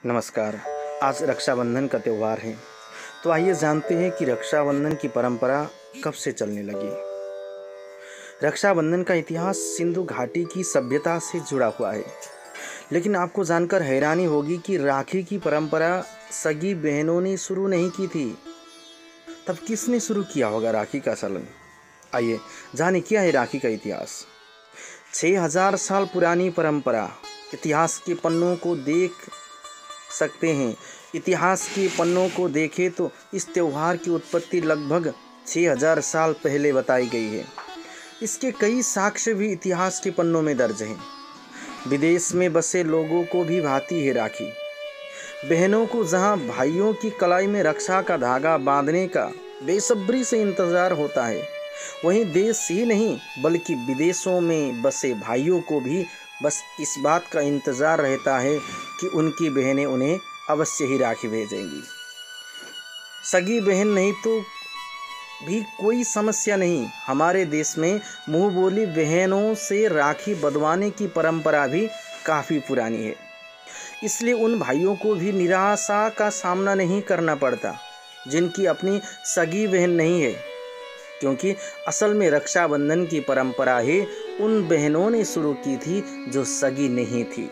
नमस्कार। आज रक्षाबंधन का त्यौहार है, तो आइए जानते हैं कि रक्षाबंधन की परंपरा कब से चलने लगी। रक्षाबंधन का इतिहास सिंधु घाटी की सभ्यता से जुड़ा हुआ है, लेकिन आपको जानकर हैरानी होगी कि राखी की परंपरा सगी बहनों ने शुरू नहीं की थी। तब किसने शुरू किया होगा राखी का चलन? आइए जाने क्या है राखी का इतिहास। 6000 साल पुरानी परंपरा। इतिहास के पन्नों को देख सकते हैं। इतिहास के पन्नों को देखें तो इस त्यौहार की उत्पत्ति लगभग 6000 साल पहले बताई गई है। इसके कई साक्ष्य भी इतिहास के पन्नों में दर्ज हैं। विदेश में बसे लोगों को भी भाती है राखी। बहनों को जहां भाइयों की कलाई में रक्षा का धागा बांधने का बेसब्री से इंतजार होता है, वहीं देश ही नहीं बल्कि विदेशों में बसे भाइयों को भी बस इस बात का इंतज़ार रहता है कि उनकी बहनें उन्हें अवश्य ही राखी भेजेंगी। सगी बहन नहीं तो भी कोई समस्या नहीं। हमारे देश में मुँह बोली बहनों से राखी बंधवाने की परंपरा भी काफ़ी पुरानी है। इसलिए उन भाइयों को भी निराशा का सामना नहीं करना पड़ता जिनकी अपनी सगी बहन नहीं है, क्योंकि असल में रक्षाबंधन की परंपरा ही उन बहनों ने शुरू की थी जो सगी नहीं थी।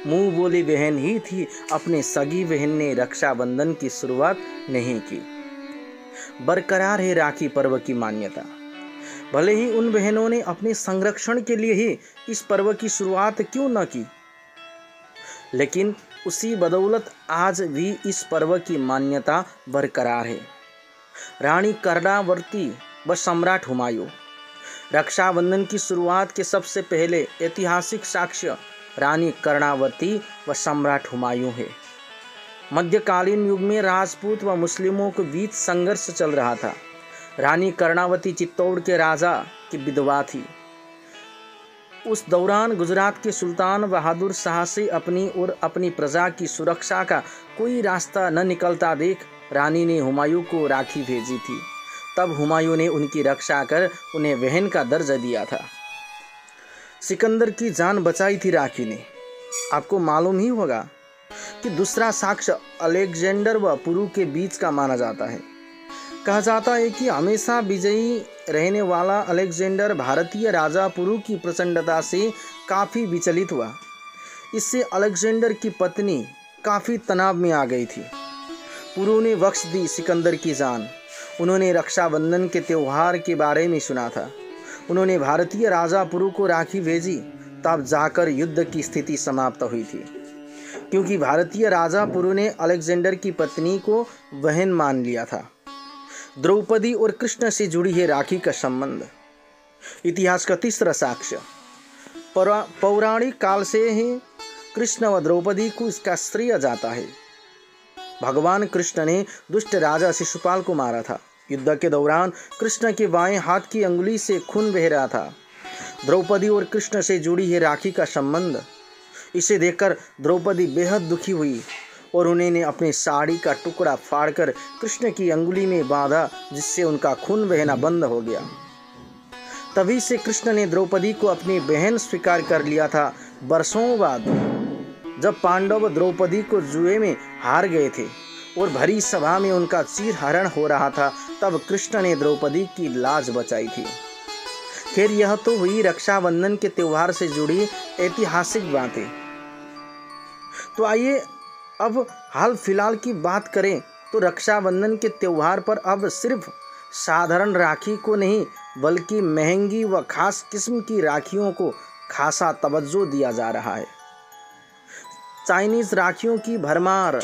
मुंह बोली बहन ही थी, अपने सगी बहन ने रक्षाबंधन की शुरुआत नहीं की। बरकरार है राखी पर्व की मान्यता। भले ही उन बहनों ने अपने संरक्षण के लिए ही इस पर्व की शुरुआत क्यों न की, लेकिन उसी बदौलत आज भी इस पर्व की मान्यता बरकरार है। रानी कर्णावती व सम्राट हुमायूं। रक्षाबंधन की शुरुआत के सबसे पहले ऐतिहासिक साक्ष्य रानी कर्णावती व सम्राट हुमायूं है। मध्यकालीन युग में राजपूत व मुस्लिमों के बीच संघर्ष चल रहा था। रानी कर्णावती चित्तौड़ के राजा की विधवा थी। उस दौरान गुजरात के सुल्तान बहादुर शाह से अपनी और अपनी प्रजा की सुरक्षा का कोई रास्ता न निकलता देख रानी ने हुमायूं को राखी भेजी थी। तब हुमायूं ने उनकी रक्षा कर उन्हें बहन का दर्जा दिया था। सिकंदर की जान बचाई थी राखी ने। आपको मालूम ही होगा कि दूसरा साक्ष्य अलेक्जेंडर व पुरु के बीच का माना जाता है। कहा जाता है कि हमेशा विजयी रहने वाला अलेक्जेंडर भारतीय राजा पुरु की प्रचंडता से काफ़ी विचलित हुआ। इससे अलेक्जेंडर की पत्नी काफ़ी तनाव में आ गई थी। पुरु ने बख्श दी सिकंदर की जान। उन्होंने रक्षाबंधन के त्यौहार के बारे में सुना था। उन्होंने भारतीय राजा पुरु को राखी भेजी। तब जाकर युद्ध की स्थिति समाप्त हुई थी, क्योंकि भारतीय राजा पुरु ने अलेक्जेंडर की पत्नी को बहन मान लिया था। द्रौपदी और कृष्ण से जुड़ी है राखी का संबंध। इतिहास का तीसरा साक्ष्य पौराणिक काल से ही कृष्ण व द्रौपदी को इसका श्रेय जाता है। भगवान कृष्ण ने दुष्ट राजा शिशुपाल को मारा था। युद्ध के दौरान कृष्ण के बाएं हाथ की अंगुली से खून बह रहा था। द्रौपदी और कृष्ण से जुड़ी है राखी का संबंध। इसे देखकर द्रौपदी बेहद दुखी हुई और उन्होंने अपनी साड़ी का टुकड़ा फाड़कर कृष्ण की अंगुली में बांधा, जिससे उनका खून बहना बंद हो गया। तभी से कृष्ण ने द्रौपदी को अपनी बहन स्वीकार कर लिया था। वर्षों बाद जब पांडव द्रौपदी को जुए में हार गए थे और भरी सभा में उनका चीरहरण हो रहा था, तब कृष्ण ने द्रौपदी की लाज बचाई थी। खैर, यह तो हुई रक्षाबंधन के त्यौहार से जुड़ी ऐतिहासिक बातें। तो आइए अब हाल फिलहाल की बात करें तो रक्षाबंधन के त्यौहार पर अब सिर्फ साधारण राखी को नहीं बल्कि महंगी व खास किस्म की राखियों को खासा तवज्जो दिया जा रहा है। चाइनीज़ राखियों की भरमार।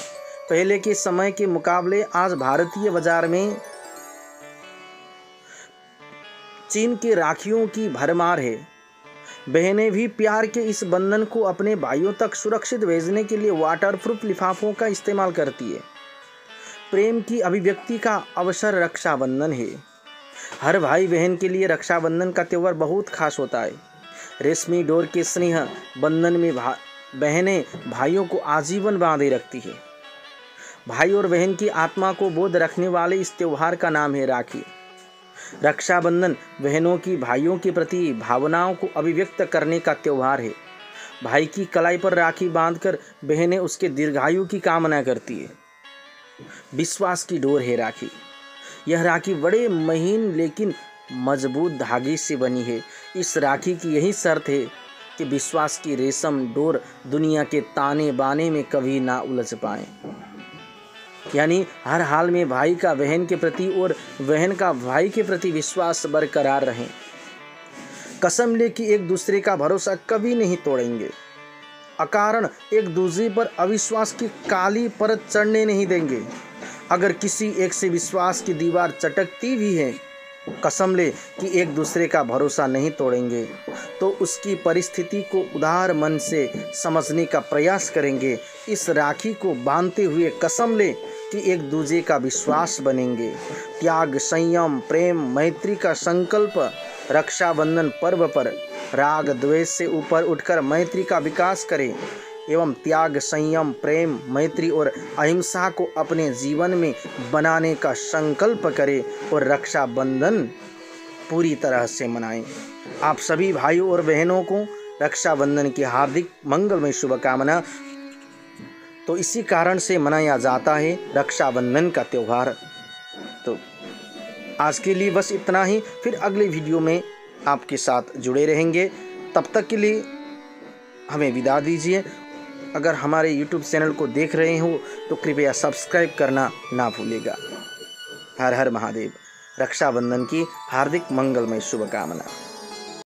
पहले के समय के मुकाबले आज भारतीय बाजार में चीन के राखियों की भरमार है। बहनें भी प्यार के इस बंधन को अपने भाइयों तक सुरक्षित भेजने के लिए वाटरप्रूफ लिफाफों का इस्तेमाल करती है। प्रेम की अभिव्यक्ति का अवसर रक्षाबंधन है। हर भाई बहन के लिए रक्षाबंधन का त्यौहार बहुत खास होता है। रेशमी डोर के स्नेह बंधन में बहनें भाइयों को आजीवन बांधे रखती है। भाई और बहन की आत्मा को बोध रखने वाले इस त्यौहार का नाम है राखी। रक्षाबंधन बहनों की भाइयों के प्रति भावनाओं को अभिव्यक्त करने का त्यौहार है। भाई की कलाई पर राखी बांधकर बहनें उसके दीर्घायु की कामना करती है। विश्वास की डोर है राखी। यह राखी बड़े महीन लेकिन मजबूत धागे से बनी है। इस राखी की यही शर्त है कि विश्वास की रेशम डोर दुनिया के ताने बाने में कभी ना उलझ पाए। यानी हर हाल में भाई का बहन के प्रति और बहन का भाई के प्रति विश्वास बरकरार रहे। कसम ले कि एक दूसरे का भरोसा कभी नहीं तोड़ेंगे, अकारण एक दूसरे पर अविश्वास की काली परत चढ़ने नहीं देंगे। अगर किसी एक से विश्वास की दीवार चटकती भी है, कसम ले कि एक दूसरे का भरोसा नहीं तोड़ेंगे, तो उसकी परिस्थिति को उदार मन से समझने का प्रयास करेंगे। इस राखी को बांधते हुए कसम ले कि एक दूसरे का विश्वास बनेंगे। त्याग, संयम, प्रेम, मैत्री का संकल्प रक्षाबंधन पर्व पर राग द्वेष से ऊपर उठकर मैत्री का विकास करें एवं त्याग, संयम, प्रेम, मैत्री और अहिंसा को अपने जीवन में बनाने का संकल्प करें और रक्षाबंधन पूरी तरह से मनाएं। आप सभी भाइयों और बहनों को रक्षाबंधन की हार्दिक मंगलमय शुभकामना। तो इसी कारण से मनाया जाता है रक्षाबंधन का त्यौहार। तो आज के लिए बस इतना ही, फिर अगले वीडियो में आपके साथ जुड़े रहेंगे। तब तक के लिए हमें विदा दीजिए। अगर हमारे YouTube चैनल को देख रहे हो तो कृपया सब्सक्राइब करना ना भूलिएगा। हर हर महादेव। रक्षाबंधन की हार्दिक मंगलमय शुभकामना।